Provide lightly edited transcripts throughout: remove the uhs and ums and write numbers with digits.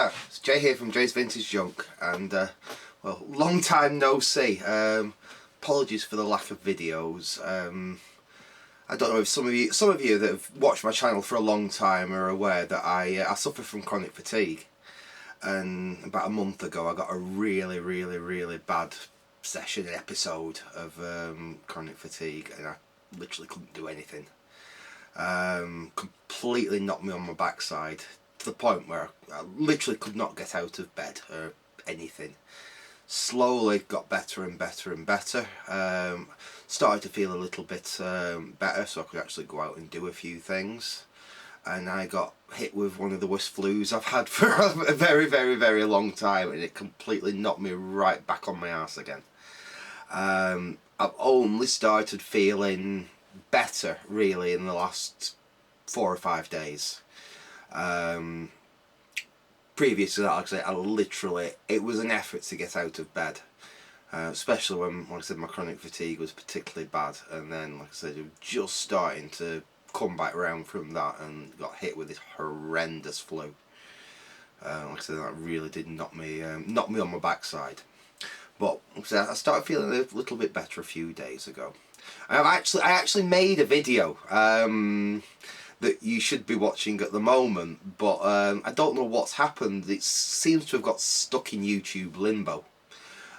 Hiya, it's Jay here from Jay's Vintage Junk, and well, long time no see. Apologies for the lack of videos. I don't know if some of you that have watched my channel for a long time are aware that I suffer from chronic fatigue, and about a month ago I got a really bad episode of chronic fatigue, and I literally couldn't do anything. Completely knocked me on my backside to the point where I literally could not get out of bed or anything. Slowly got better and better. Started to feel a little bit better, so I could actually go out and do a few things. And I got hit with one of the worst flus I've had for a very long time, and it completely knocked me right back on my arse again. I've only started feeling better really in the last 4 or 5 days. Previous to that, like I said, I literally, it was an effort to get out of bed, especially when, like I said, my chronic fatigue was particularly bad, and then, like I said, it was just starting to come back around from that and got hit with this horrendous flu. Like I said, that really did knock me on my backside. But like I said, I started feeling a little bit better a few days ago. I actually made a video that you should be watching at the moment, but I don't know what's happened. It seems to have got stuck in YouTube limbo.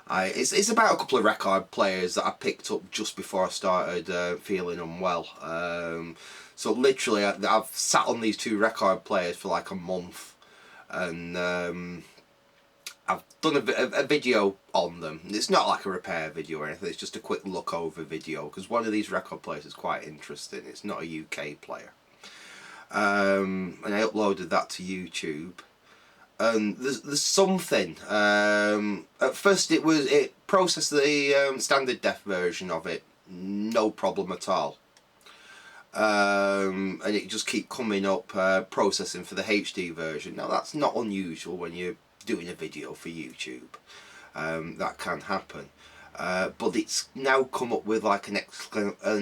It's about a couple of record players that I picked up just before I started feeling unwell. So literally I've sat on these 2 record players for like a month, and I've done a video on them. It's not like a repair video or anything, it's just a quick look over video, because one of these record players is quite interesting. It's not a UK player. And I uploaded that to YouTube, and there's something. At first it processed the standard def version of it, no problem at all. And it just keep coming up processing for the HD version. Now that's not unusual when you're doing a video for YouTube. That can happen. But it's now come up with like an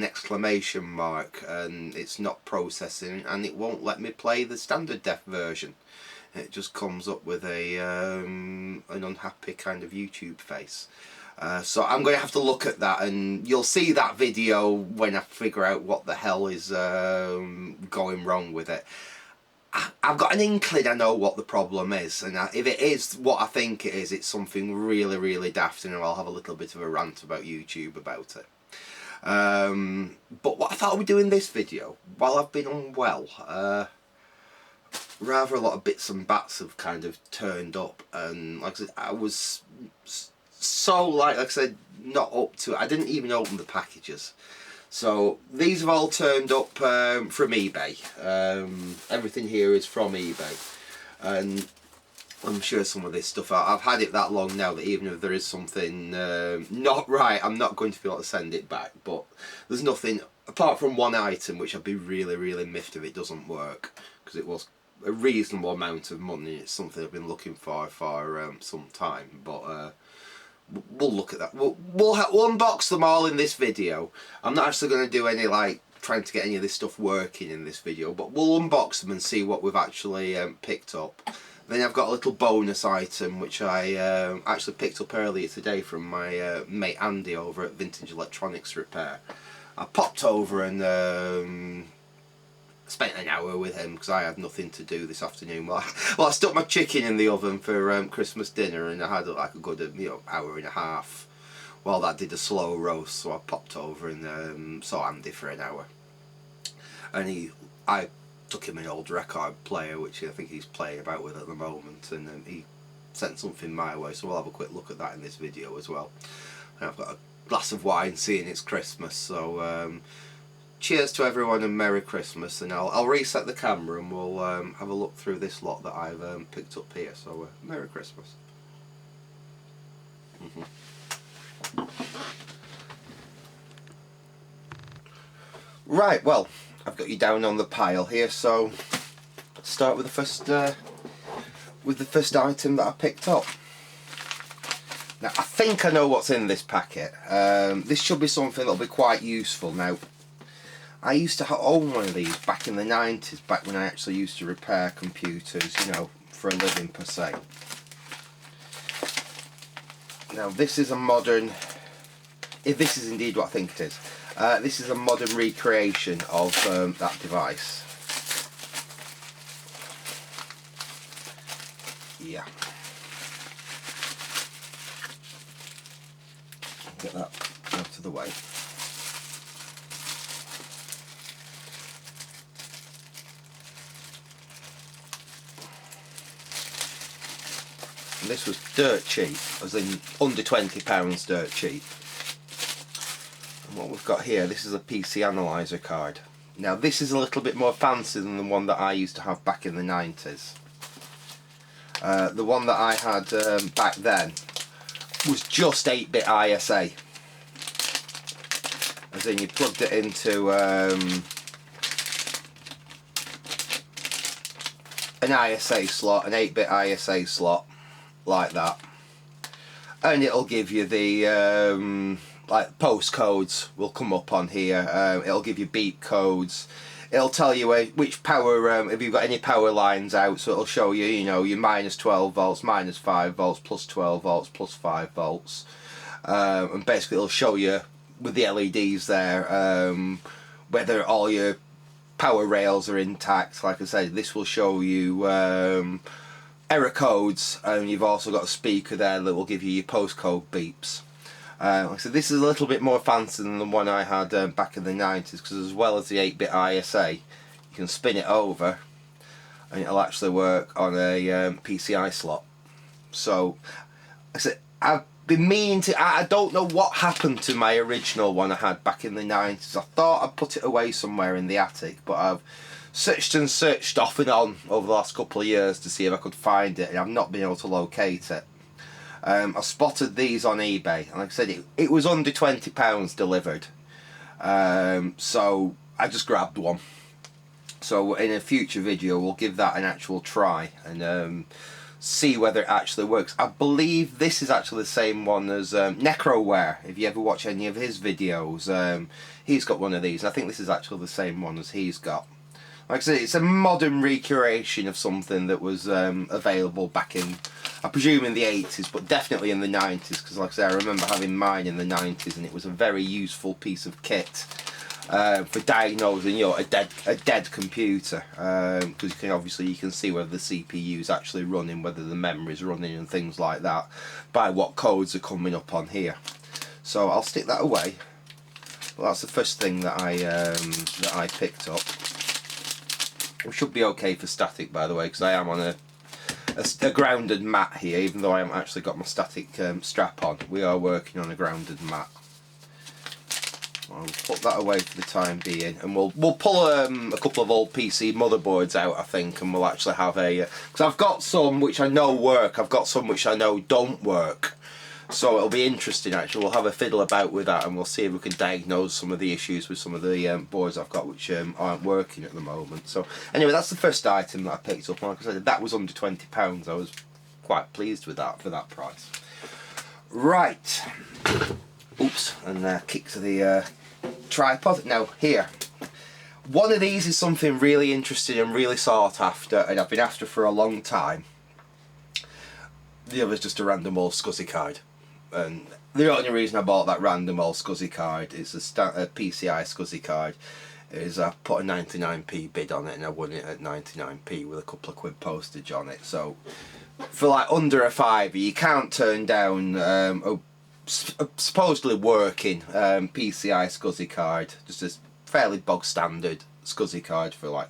exclamation mark, and it's not processing, and it won't let me play the standard def version. It just comes up with an unhappy kind of YouTube face. So I'm going to have to look at that, and you'll see that video when I figure out what the hell is going wrong with it. I've got an inkling I know what the problem is, and if it is what I think it is, it's something really daft, and I'll have a little bit of a rant about YouTube about it. But what I thought I would do in this video, while I've been unwell, rather a lot of bits and bats have kind of turned up, and like I said, I was so like I said, not up to it. I didn't even open the packages. So these have all turned up from eBay. Everything here is from eBay, and I'm sure some of this stuff, I've had it that long now that even if there is something not right, I'm not going to be able to send it back. But there's nothing apart from one item which I'd be really miffed if it doesn't work, because it was a reasonable amount of money. It's something I've been looking for some time, but we'll look at that. We'll unbox them all in this video. I'm not actually going to do any like trying to get any of this stuff working in this video, but we'll unbox them and see what we've actually picked up. Then I've got a little bonus item which I actually picked up earlier today from my mate Andy over at Vintage Electronics Repair. I popped over and spent an hour with him because I had nothing to do this afternoon. Well, I stuck my chicken in the oven for Christmas dinner, and I had like a good hour and a half while that did a slow roast. So I popped over and saw Andy for an hour, and I took him an old record player which I think he's playing about with at the moment, and he sent something my way, so we'll have a quick look at that in this video as well. And I've got a glass of wine seeing it's Christmas, so cheers to everyone and Merry Christmas, and I'll reset the camera and we'll have a look through this lot that I've picked up here, so Merry Christmas. Right, well, I've got you down on the pile here, so let's start with the first item that I picked up. Now I think I know what's in this packet. This should be something that'll be quite useful. Now, I used to own one of these back in the 90s, back when I actually used to repair computers, you know, for a living per se. Now this is a modern, if this is indeed what I think it is, this is a modern recreation of that device. Yeah. Get that out of the way. And this was dirt cheap, as in under £20 dirt cheap. And what we've got here, this is a PC analyzer card. Now this is a little bit more fancy than the one that I used to have back in the 90s. The one that I had back then was just 8-bit ISA. As in you plugged it into an ISA slot, an 8-bit ISA slot, like that, and it'll give you the like postcodes will come up on here. It'll give you beep codes. It'll tell you which power, if you've got any power lines out, so it'll show you, you know, your minus 12 volts, minus 5 volts, plus 12 volts, plus 5 volts, and basically it'll show you with the LEDs there whether all your power rails are intact. Like I said, this will show you error codes, and you've also got a speaker there that will give you your postcode beeps. Like I said, this is a little bit more fancy than the one I had back in the 90s, because as well as the 8-bit ISA, you can spin it over and it'll actually work on a PCI slot. So I said, I've been meaning to, I don't know what happened to my original one I had back in the 90s. I thought I'd put it away somewhere in the attic, but I've searched and searched off and on over the last couple of years to see if I could find it, and I've not been able to locate it. I spotted these on eBay, and like I said, it was under £20 delivered, so I just grabbed one. So in a future video we'll give that an actual try and see whether it actually works. I believe this is actually the same one as Necroware. If you ever watch any of his videos, he's got one of these. I think this is actually the same one as he's got. Like I said, it's a modern recreation of something that was available back in, I presume in the 80s, but definitely in the 90s, because like I said, I remember having mine in the 90s, and it was a very useful piece of kit for diagnosing, you know, a dead computer, because you can obviously see whether the CPU is actually running, whether the memory is running, and things like that, by what codes are coming up on here. So I'll stick that away. Well, that's the first thing that I picked up. It should be okay for static, by the way, because I am on a grounded mat here, even though I haven't actually got my static strap on. We are working on a grounded mat. I'll put that away for the time being, and we'll pull a couple of old PC motherboards out, I think, and we'll actually have a, because I've got some which I know work, I've got some which I know don't work. So it'll be interesting actually. We'll have a fiddle about with that, and we'll see if we can diagnose some of the issues with some of the boards I've got which aren't working at the moment. So anyway, that's the first item that I picked up. Like I said, that was under £20. I was quite pleased with that for that price. Right. Oops, and kick to the tripod. Now here, one of these is something really interesting and really sought after, and I've been after for a long time. The other's just a random old SCSI card. And the only reason I bought that random old SCSI card is a PCI SCSI card. Is I put a 99p bid on it, and I won it at 99p with a couple of quid postage on it. So for like under a fiver, you can't turn down a supposedly working PCI SCSI card, just a fairly bog standard SCSI card for like,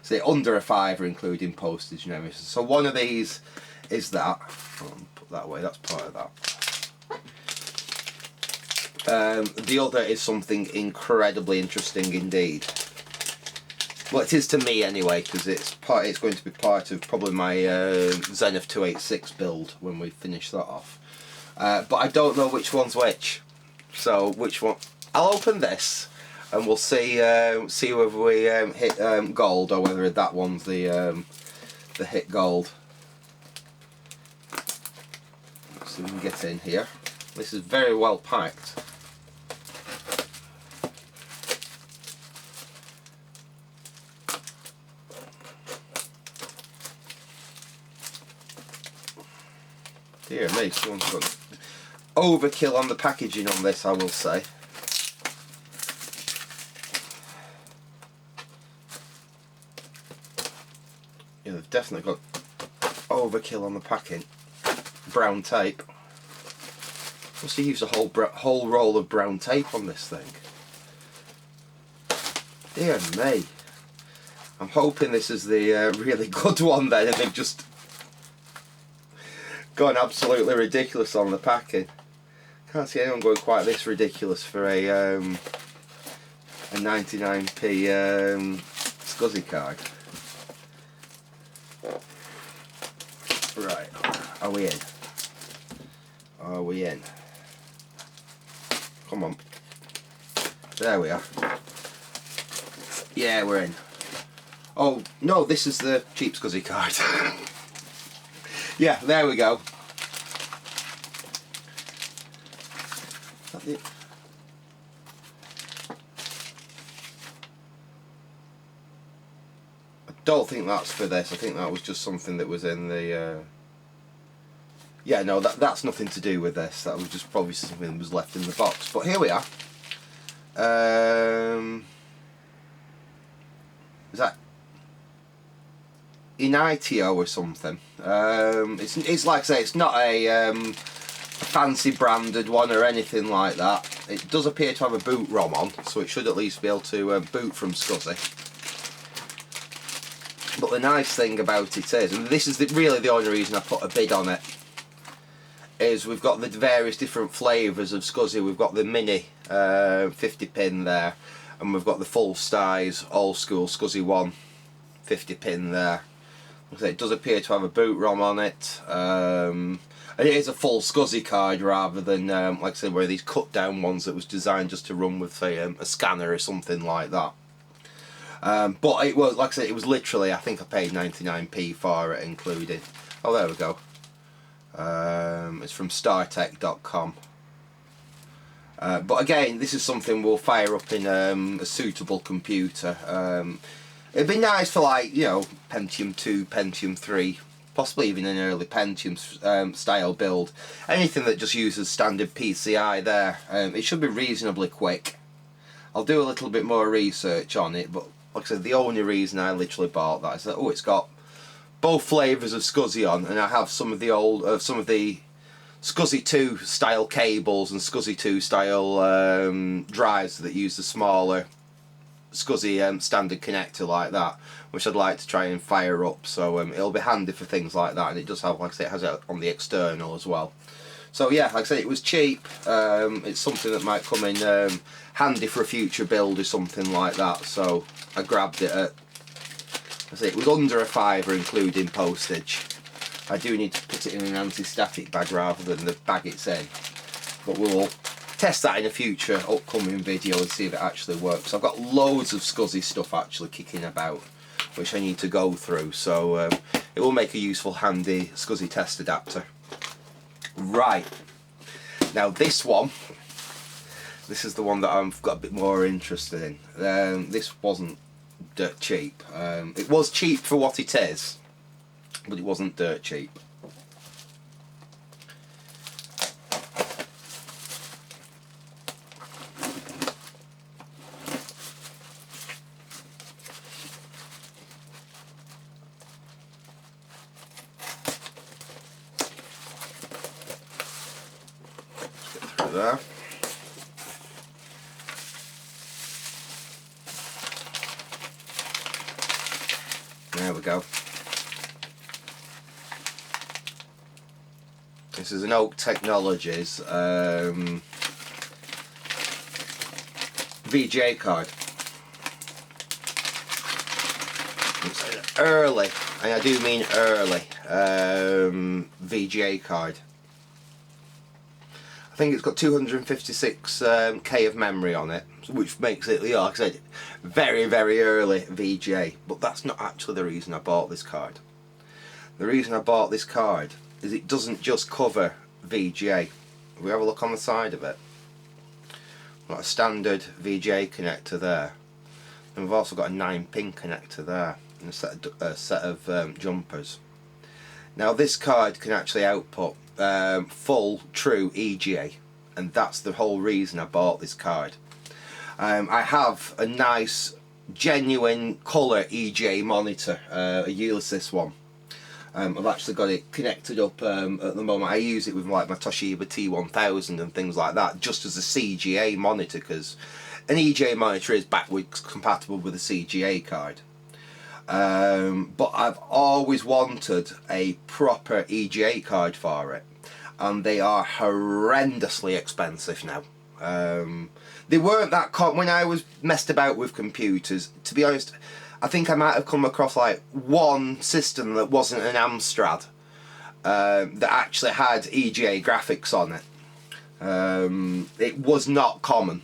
say, under a fiver including postage and everything. So one of these is that. I'll put that away, that's part of that. The other is something incredibly interesting indeed. Well, it is to me anyway, because it's going to be part of probably my Zenith 286 build when we finish that off. But I don't know which one's which. So which one? I'll open this, and we'll see whether we hit gold, or whether that one's the hit gold. So we can get in here. This is very well packed. Dear me, someone's gone overkill on the packaging on this, I will say. Yeah, they've definitely got overkill on the packing. Brown tape. Must have used a whole roll of brown tape on this thing. Dear me. I'm hoping this is the really good one then, and they've just gone absolutely ridiculous on the packing. Can't see anyone going quite this ridiculous for a 99p SCSI card. Right, are we in? Are we in? Come on. There we are. Yeah, we're in. Oh, no, this is the cheap SCSI card. Yeah, there we go. Is that it? I don't think that's for this. I think that was just something that was in the... Yeah, no, that's nothing to do with this. That was just probably something that was left in the box. But here we are. Is that Initio or something? It's like I say, it's not a fancy branded one or anything like that. It does appear to have a boot ROM on, so it should at least be able to boot from SCSI. But the nice thing about it is, and this is really the only reason I put a bid on it, is we've got the various different flavours of SCSI. We've got the mini 50 pin there, and we've got the full size old school SCSI 1 50 pin there. Like I say, it does appear to have a boot ROM on it, and it is a full SCSI card rather than like I said, one of these cut down ones that was designed just to run with say a scanner or something like that. But it was, like I said, it was literally, I think I paid 99p for it including. Oh, there we go. It's from startech.com. But again, this is something we'll fire up in a suitable computer. It'd be nice for, like, you know, Pentium 2, Pentium 3, possibly even an early Pentium style build. Anything that just uses standard PCI there. It should be reasonably quick. I'll do a little bit more research on it, but like I said, the only reason I literally bought that is that, oh, it's got both flavours of SCSI on, and I have some of the old, some of the SCSI 2 style cables and SCSI 2 style drives that use the smaller SCSI standard connector like that, which I'd like to try and fire up. So it'll be handy for things like that, and it does have, like I say, it has it on the external as well. So yeah, like I said, it was cheap. It's something that might come in handy for a future build or something like that. So I grabbed it at, I say it was under a £5 including postage. I do need to put it in an anti-static bag rather than the bag it's in, but we'll test that in a future upcoming video and see if it actually works. I've got loads of SCSI stuff actually kicking about which I need to go through, so it will make a useful handy SCSI test adapter. Right, now this one, this is the one that I've got a bit more interested in. This wasn't dirt cheap. It was cheap for what it is, but it wasn't dirt cheap. Let's get through there. There we go. This is an Oak Technologies VGA card. It's an early, and I do mean early, VGA card. I think it's got 256k of memory on it, which makes it, you know, like I said, very, very early VGA. But that's not actually the reason I bought this card. The reason I bought this card is it doesn't just cover VGA. If we have a look on the side of it, we've got a standard VGA connector there, and we've also got a 9-pin connector there, and a set of jumpers. Now this card can actually output full true EGA, and that's the whole reason I bought this card. I have a nice genuine colour EGA monitor, a Ulysses one. I've actually got it connected up at the moment. I use it with like my Toshiba T1000 and things like that, just as a CGA monitor, because an EGA monitor is backwards compatible with a CGA card. But I've always wanted a proper EGA card for it, and they are horrendously expensive now. They weren't that when I was messed about with computers, to be honest. I think I might have come across like one system that wasn't an Amstrad that actually had EGA graphics on it. It was not common.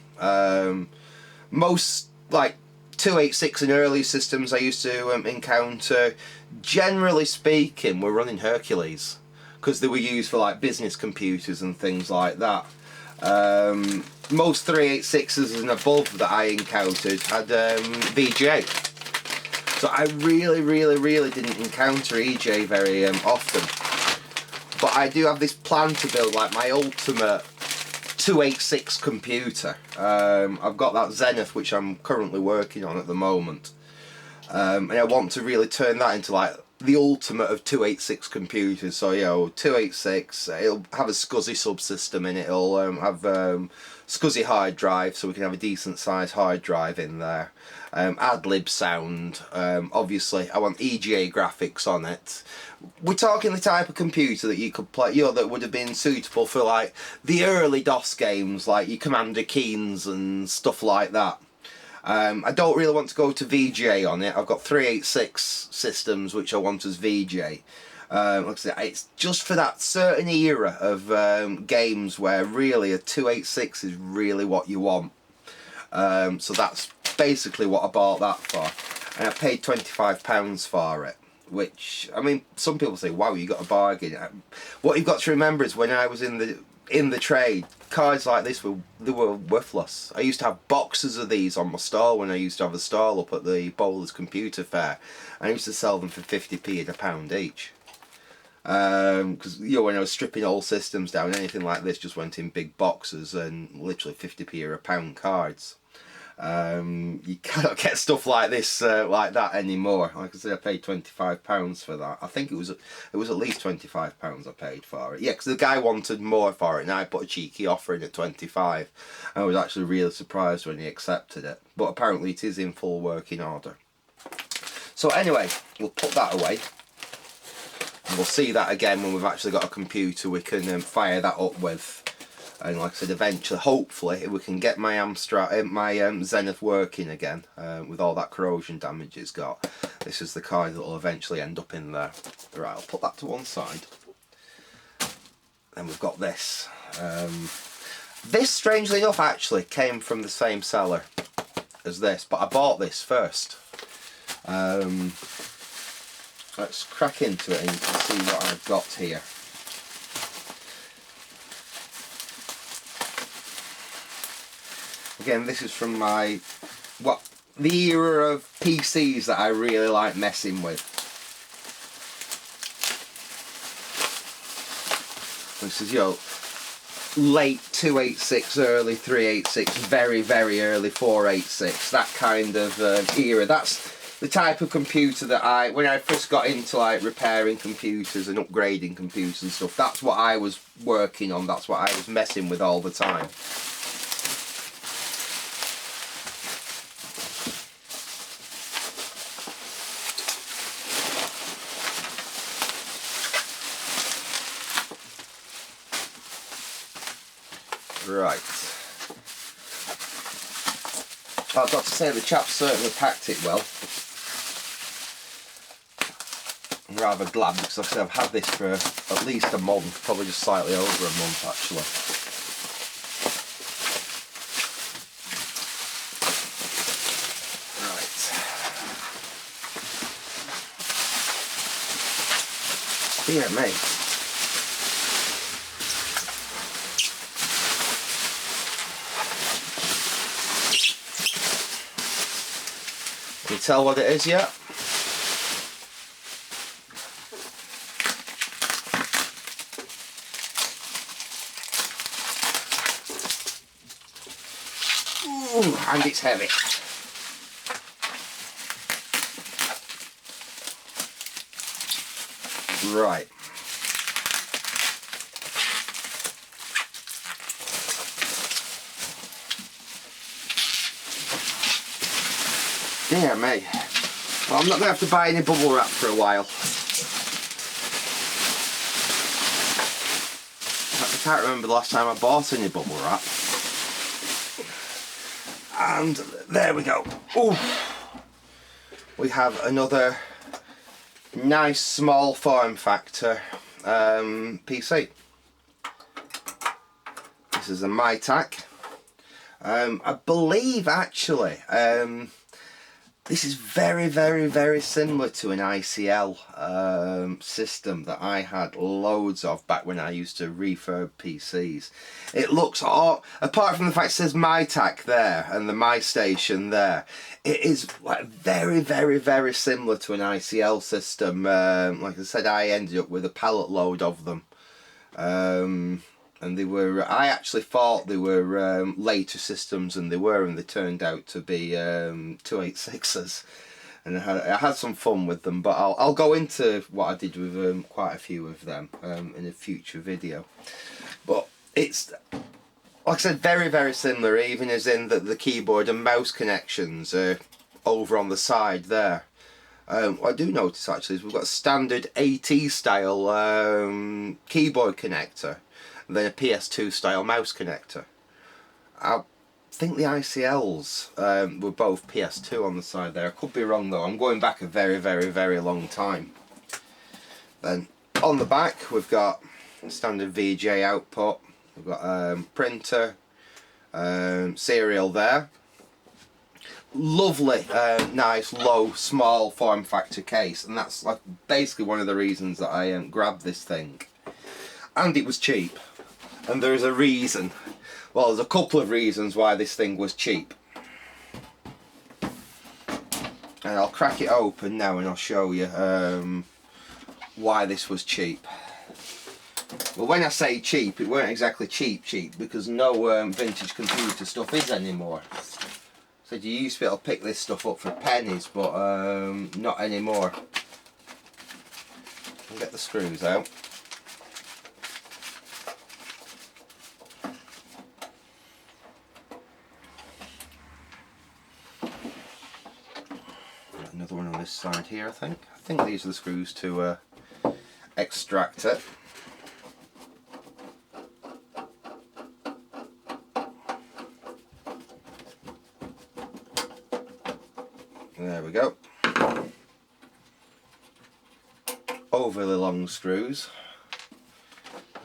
Most like 286 and early systems I used to encounter, generally speaking, were running Hercules, because they were used for like business computers and things like that. Most 386s and above that I encountered had VGA. So I really didn't encounter EGA very often. But I do have this plan to build like my ultimate 286 computer. I've got that Zenith which I'm currently working on at the moment. And I want to really turn that into like the ultimate of 286 computers. So, you know, 286, it'll have a SCSI subsystem in it, it'll have SCSI hard drive, so we can have a decent sized hard drive in there. Ad-lib sound, obviously I want EGA graphics on it. We're talking the type of computer that you could play, you know, that would have been suitable for like the early DOS games, like your Commander Keens and stuff like that. I don't really want to go to VGA on it. I've got 386 systems which I want as VGA. Like I said, it's just for that certain era of games where really a 286 is really what you want. So that's basically what I bought that for, and I paid £25 for it, which, I mean, some people say, wow, you got a bargain. What you've got to remember is when I was in the trade, cards like this were worthless. I used to have boxes of these on my stall when I used to have a stall up at the Bowlers Computer Fair, and I used to sell them for 50p and £1 each. Because, you know, when I was stripping old systems down, anything like this just went in big boxes and literally 50p or £1 cards. You cannot get stuff like this like that anymore. Like I said, I paid £25 for that. I think it was at least £25 I paid for it. Yeah, because the guy wanted more for it, and I put a cheeky offer in at 25. I was actually really surprised when he accepted it. But apparently it is in full working order. So anyway, we'll put that away. And we'll see that again when we've actually got a computer we can fire that up with. And like I said, eventually, hopefully, if we can get my my Zenith working again, with all that corrosion damage it's got, this is the card that will eventually end up in there. Right, I'll put that to one side. Then we've got this. This, strangely enough, actually came from the same seller as this, but I bought this first. Let's crack into it and you can see what I've got here. Again, this is from the era of PCs that I really like messing with. This is, you know, late 286, early 386, very early 486, that kind of era. That's the type of computer that when I first got into like repairing computers and upgrading computers and stuff, that's what I was working on, that's what I was messing with all the time. Right. I've got to say the chap certainly packed it well. I'm rather glad because like I said, I've had this for at least a month, probably just slightly over a month actually. Right. Dear me. Can you tell what it is yet? and it's heavy. Right. Dear me. Well, I'm not going to have to buy any bubble wrap for a while. I can't remember the last time I bought any bubble wrap. And there we go. Ooh. We have another nice small form factor PC. This is a MyTac. I believe actually this is very similar to an ICL system that I had loads of back when I used to refurb PCs. It looks, apart from the fact it says MyTac there and the MyStation there, it is like very similar to an ICL system. Like I said, I ended up with a pallet load of them. And they were, I actually thought they were later systems than they were, and they turned out to be 286s. And I had some fun with them, but I'll go into what I did with quite a few of them in a future video. But it's, like I said, very similar, even as in that the keyboard and mouse connections are over on the side there. What I do notice actually is we've got a standard AT style keyboard connector, and then a PS2 style mouse connector. I think the ICLs were both PS2 on the side there. I could be wrong though. I'm going back a very long time. Then on the back we've got standard VGA output. We've got printer, serial there. Lovely, nice, low, small form factor case, and that's like basically one of the reasons that I grabbed this thing. And it was cheap. And there's a reason. Well, there's a couple of reasons why this thing was cheap. And I'll crack it open now and I'll show you why this was cheap. Well, when I say cheap, it weren't exactly cheap because no vintage computer stuff is anymore. So you used to be able to pick this stuff up for pennies, but not anymore. I'll get the screws out. Another one on this side here, I think. I think these are the screws to extract it. There we go. Overly long screws,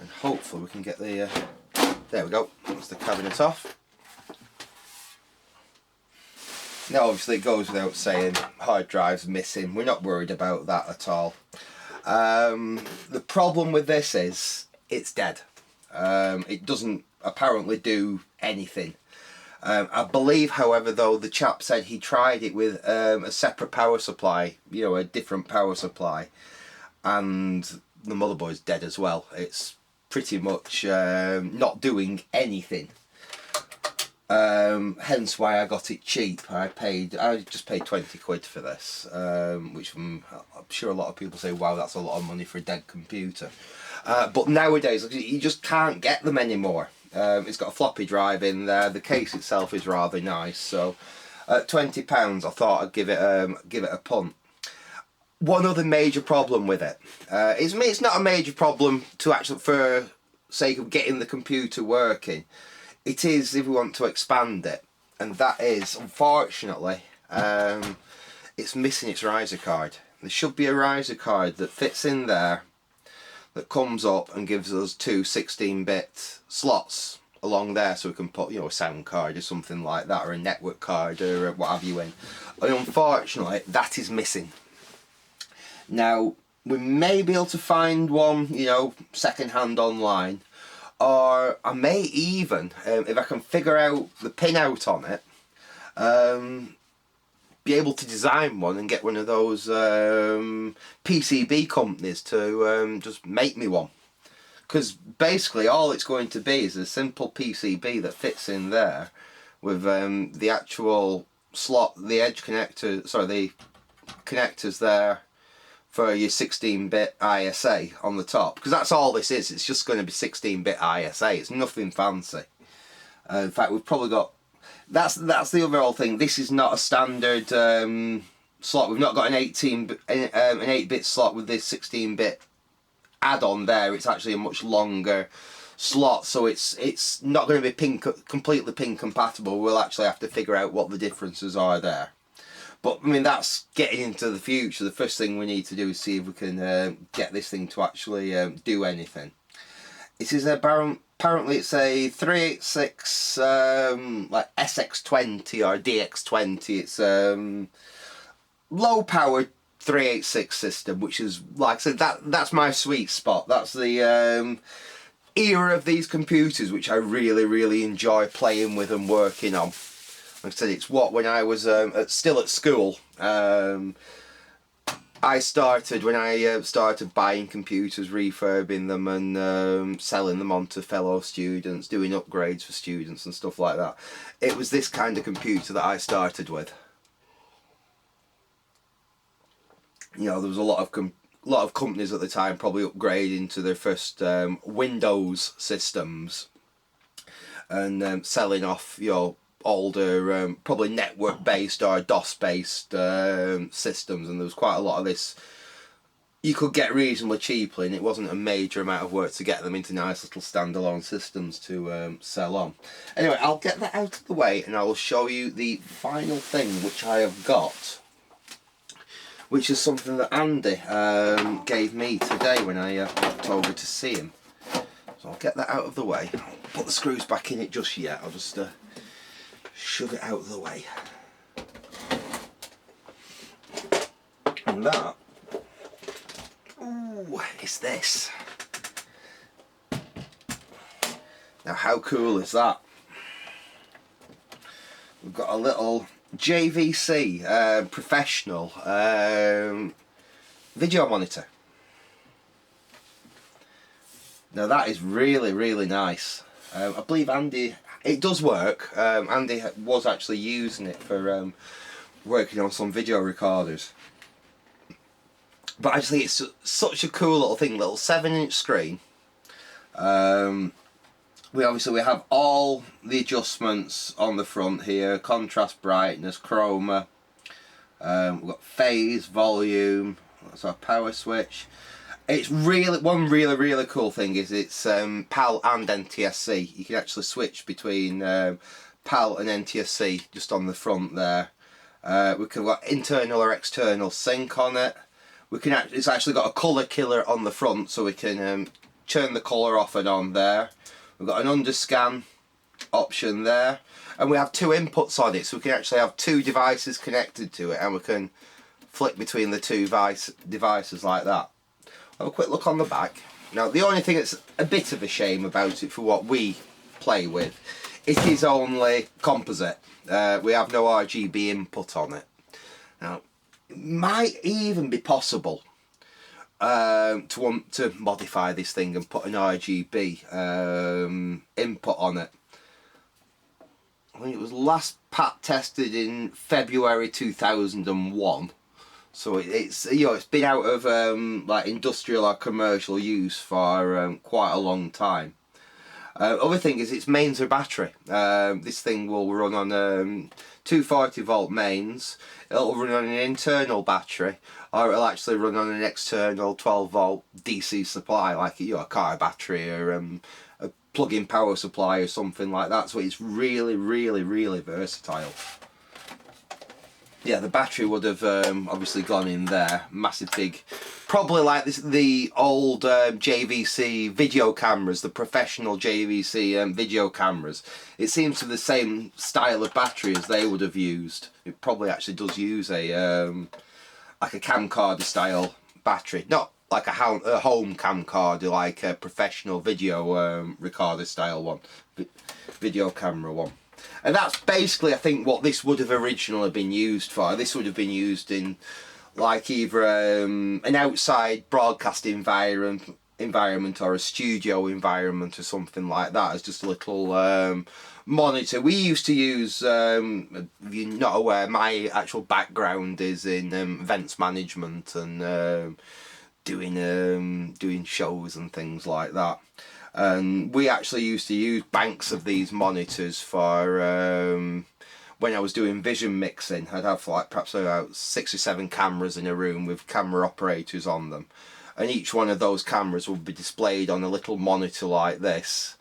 and hopefully we can get the there we go, that's the cabinet off. Now obviously it goes without saying, hard drive's missing. We're not worried about that at all. The problem with this is it's dead. It doesn't apparently do anything. I believe, however, though, the chap said he tried it with a separate power supply, you know, a different power supply, and the motherboard's dead as well. It's pretty much not doing anything. Hence why I got it cheap. I just paid 20 quid for this, which I'm sure a lot of people say, wow, that's a lot of money for a dead computer. But nowadays, you just can't get them anymore. It's got a floppy drive in there. The case itself is rather nice, so at £20 I thought I'd give it a punt. One other major problem with it, it's not a major problem to actually for sake of getting the computer working. It is if we want to expand it, and that is, unfortunately, it's missing its riser card. There should be a riser card that fits in there, that comes up and gives us two 16-bit slots along there, so we can put, you know, a sound card or something like that, or a network card or what have you in. And unfortunately, that is missing. Now, we may be able to find one, you know, second-hand online, or I may even, if I can figure out the pinout on it, be able to design one and get one of those PCB companies to just make me one. Because basically all it's going to be is a simple PCB that fits in there with the actual slot, the edge connector, sorry, the connectors there for your 16-bit ISA on the top, because that's all this is. It's just going to be 16-bit ISA. It's nothing fancy. In fact, we've probably got, that's the overall thing. This is not a standard slot. We've not got an 8-bit slot with this 16-bit add-on there. It's actually a much longer slot, so it's not going to be completely pin compatible. We'll actually have to figure out what the differences are there. But I mean, that's getting into the future. The first thing we need to do is see if we can get this thing to actually do anything. It is apparently it's a 386 like SX20 or DX20. It's low power 386 system, which is, like I said, that's my sweet spot. That's the era of these computers which I really enjoy playing with and working on. Like I said, it's what, when I was still at school, I started, when I started buying computers, refurbing them and selling them on to fellow students, doing upgrades for students and stuff like that. It was this kind of computer that I started with. You know, there was a lot of companies at the time probably upgrading to their first Windows systems and selling off, you know, older probably network based or DOS based systems, and there was quite a lot of this you could get reasonably cheaply, and it wasn't a major amount of work to get them into nice little standalone systems to sell on. Anyway, I'll get that out of the way and I'll show you the final thing which I have got, which is something that Andy gave me today when I went over to see him. So I'll get that out of the way. I won't put the screws back in it just yet. I'll just shove it out of the way. And that, ooh, is this. Now, how cool is that? We've got a little JVC professional video monitor. Now that is really nice. I believe Andy, it does work. Andy was actually using it for working on some video recorders. But actually it's such a cool little thing, little 7-inch screen. We have all the adjustments on the front here: contrast, brightness, chroma. We've got phase, volume. That's our power switch. It's one really cool thing is it's PAL and NTSC. You can actually switch between PAL and NTSC just on the front there. We can got internal or external sync on it. We can it's actually got a colour killer on the front, so we can turn the colour off and on there. We've got an underscan option there, and we have 2 inputs on it, so we can actually have 2 devices connected to it, and we can flick between the 2 devices like that. Have a quick look on the back. Now, the only thing that's a bit of a shame about it for what we play with, it is only composite. We have no RGB input on it. Now, it might even be possible to modify this thing and put an RGB input on it. I think it was last pat tested in February 2001. So it's, you know, it's been out of like industrial or commercial use for quite a long time. Other thing is its mains are battery. This thing will run on 240 volt mains. It'll run on an internal battery, or it'll actually run on an external 12 volt DC supply, like, you know, a car battery or a plug-in power supply or something like that. So it's really versatile. Yeah, the battery would have obviously gone in there. Massive big, probably like this, the old JVC video cameras, the professional JVC video cameras. It seems to be the same style of battery as they would have used. It probably actually does use a like a camcorder style battery, not like a home camcorder, like a professional video recorder style one, video camera one. And that's basically, I think, what this would have originally been used for. This would have been used in like either an outside broadcast environment environment or a studio environment or something like that as just a little monitor. We used to use, if you're not aware, my actual background is in events management and doing shows and things like that. And we actually used to use banks of these monitors for when I was doing vision mixing. I'd have like perhaps about 6 or 7 cameras in a room with camera operators on them, and each one of those cameras would be displayed on a little monitor like this,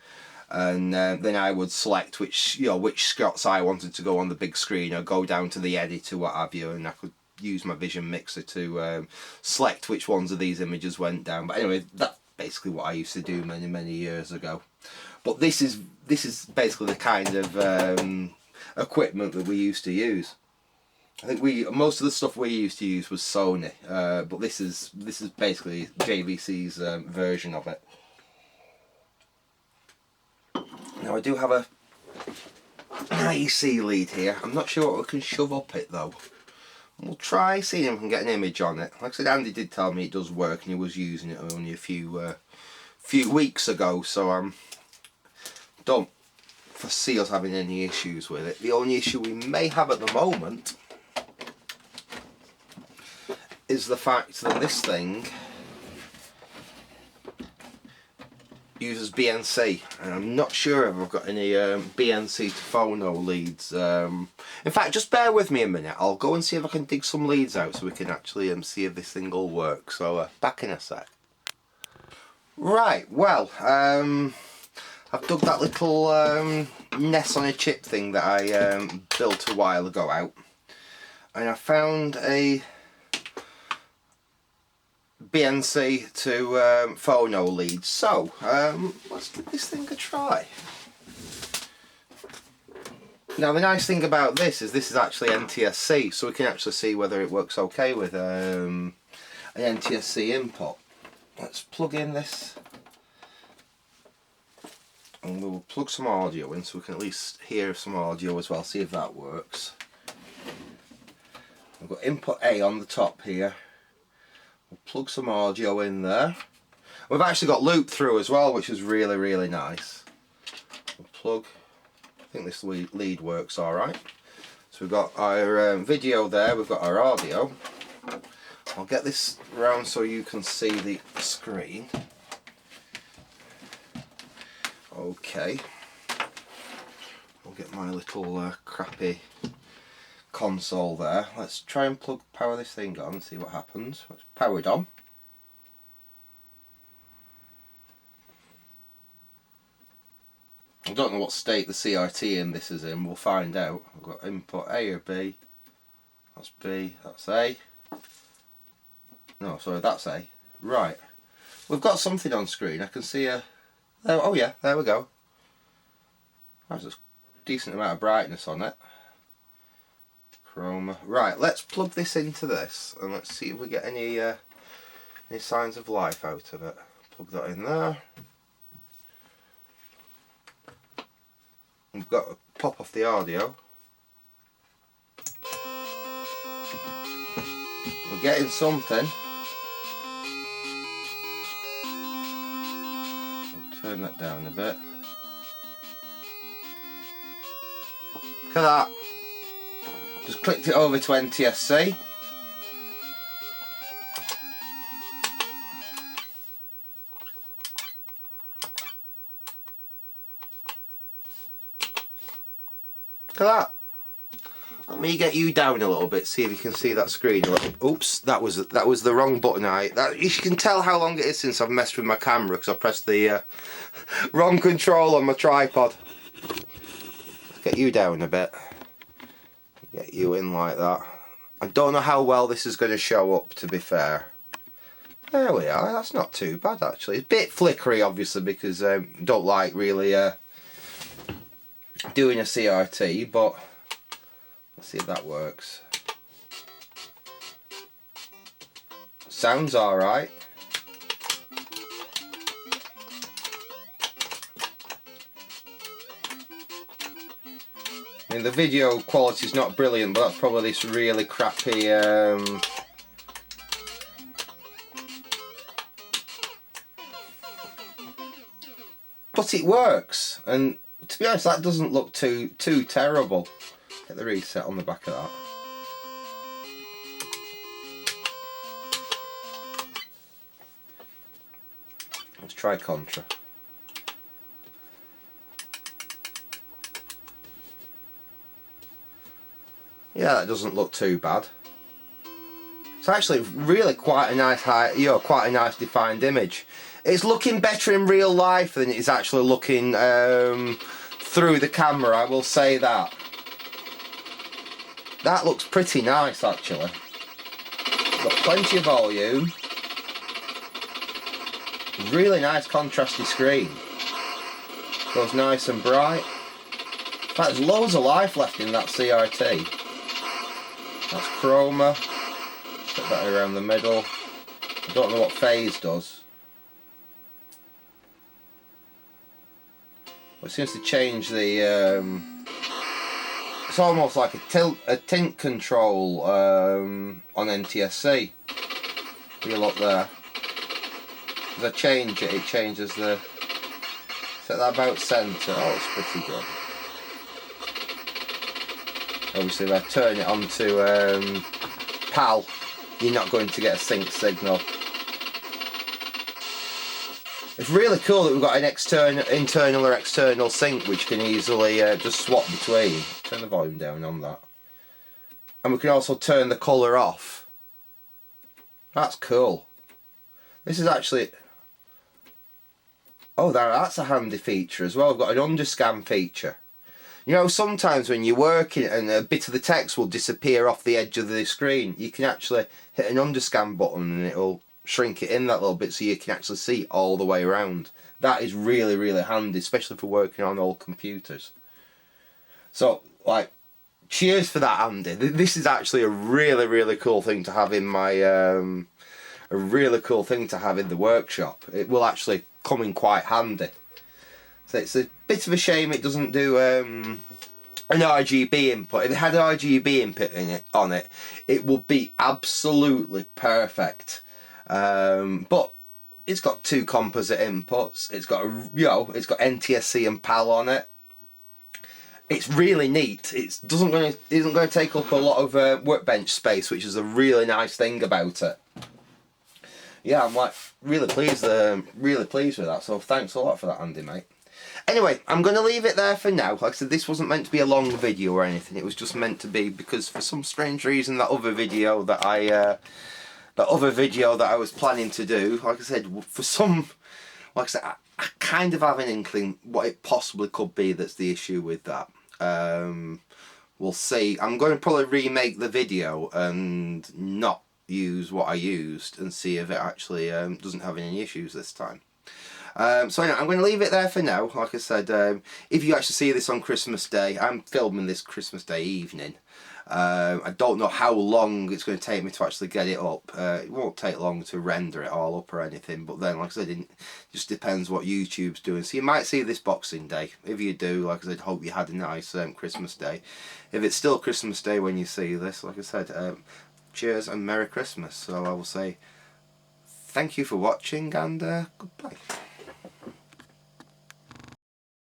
and then I would select which shots I wanted to go on the big screen, or go down to the editor, what have you, and I could use my vision mixer to select which ones of these images went down. But anyway, that's basically what I used to do many years ago. But this is basically the kind of equipment that we used to use. I think most of the stuff we used to use was Sony, but this is basically JVC's version of it. Now I do have an IEC lead here. I'm not sure what we can shove up it though. We'll try seeing if we can get an image on it. Like I said, Andy did tell me it does work, and he was using it only a few weeks ago, so don't foresee us having any issues with it. The only issue we may have at the moment is the fact that this thing uses BNC, and I'm not sure if I've got any BNC to phono leads. In fact, just bear with me a minute. I'll go and see if I can dig some leads out so we can actually see if this thing will work. So back in a sec. Right, well, I've dug that little NES on a chip thing that I built a while ago out, and I found a BNC to phono lead. So let's give this thing a try. Now the nice thing about this is actually NTSC, so we can actually see whether it works okay with an NTSC input. Let's plug in this, and we'll plug some audio in so we can at least hear some audio as well, see if that works. We've got input A on the top here. We'll plug some audio in there. We've actually got loop through as well, which is really nice. We'll plug, I think this lead works alright. So we've got our video there, we've got our audio. I'll get this round so you can see the screen. Okay. I'll get my little crappy console there. Let's try and power this thing on and see what happens. It's powered on. I don't know what state the CRT in this is in. We'll find out. I've got input A or B. That's B. That's A. No, sorry, that's A. Right. We've got something on screen. I can see a... Oh yeah, there we go. There's a decent amount of brightness on it. Chroma. Right, let's plug this into this and let's see if we get any signs of life out of it. Plug that in there. We've got to pop off the audio. We're getting something. I'll turn that down a bit. Look at that. Just clicked it over to NTSC. Look at that. Let me get you down a little bit, see if you can see that screen a little. Oops, that was the wrong button. You can tell how long it is since I've messed with my camera because I pressed the wrong control on my tripod. Get you down a bit. Get you in like that. I don't know how well this is going to show up, to be fair. There we are, that's not too bad actually. It's a bit flickery obviously because I don't like really doing a CRT, but let's see if that works. Sounds alright. I mean, the video quality is not brilliant, but that's probably this really crappy but it works, and to be honest, that doesn't look too terrible. Get the reset on the back of that. Let's try Contra. Yeah, that doesn't look too bad. It's actually really quite a nice quite a nice defined image. It's looking better in real life than it's actually looking through the camera, I will say that. That looks pretty nice actually. Got plenty of volume. Really nice contrasty screen. Goes nice and bright. In fact, there's loads of life left in that CRT. That's chroma. Set that around the middle. I don't know what phase does. Well, it seems to change the. It's almost like a tint control on NTSC. If you look there. As I change it, it changes the. Set that about centre. Oh, it's pretty good. Obviously, if I turn it onto PAL, you're not going to get a sync signal. It's really cool that we've got an internal or external sync which can easily just swap between. Turn the volume down on that. And we can also turn the colour off. That's cool. This is actually... Oh, that's a handy feature as well. We've got an underscan feature. You know, sometimes when you're working and a bit of the text will disappear off the edge of the screen, you can actually hit an underscan button and it'll shrink it in that little bit so you can actually see all the way around. That is really, really handy, especially for working on old computers. So, like, cheers for that, Andy. This is actually a really, really cool thing to have in my... a really cool thing to have in the workshop. It will actually come in quite handy. So it's a bit of a shame it doesn't do an RGB input. If it had an RGB input on it, it would be absolutely perfect. But it's got two composite inputs. It's got it's got NTSC and PAL on it. It's really neat. It isn't going to take up a lot of workbench space, which is a really nice thing about it. Yeah, I'm like really pleased with that. So thanks a lot for that, Andy, mate. Anyway, I'm going to leave it there for now. Like I said, this wasn't meant to be a long video or anything. It was just meant to be because for some strange reason that other video that I was planning to do, like I said, for some, like I said, I kind of have an inkling what it possibly could be that's the issue with that. We'll see. I'm going to probably remake the video and not use what I used and see if it actually doesn't have any issues this time. So anyway, I'm going to leave it there for now. Like I said, if you actually see this on Christmas Day, I'm filming this Christmas Day evening. I don't know how long it's going to take me to actually get it up. It won't take long to render it all up or anything, but then, like I said, it just depends what YouTube's doing. So you might see this Boxing Day. If you do, like I said, hope you had a nice Christmas Day. If it's still Christmas Day when you see this, like I said, cheers and Merry Christmas. So I will say thank you for watching and goodbye.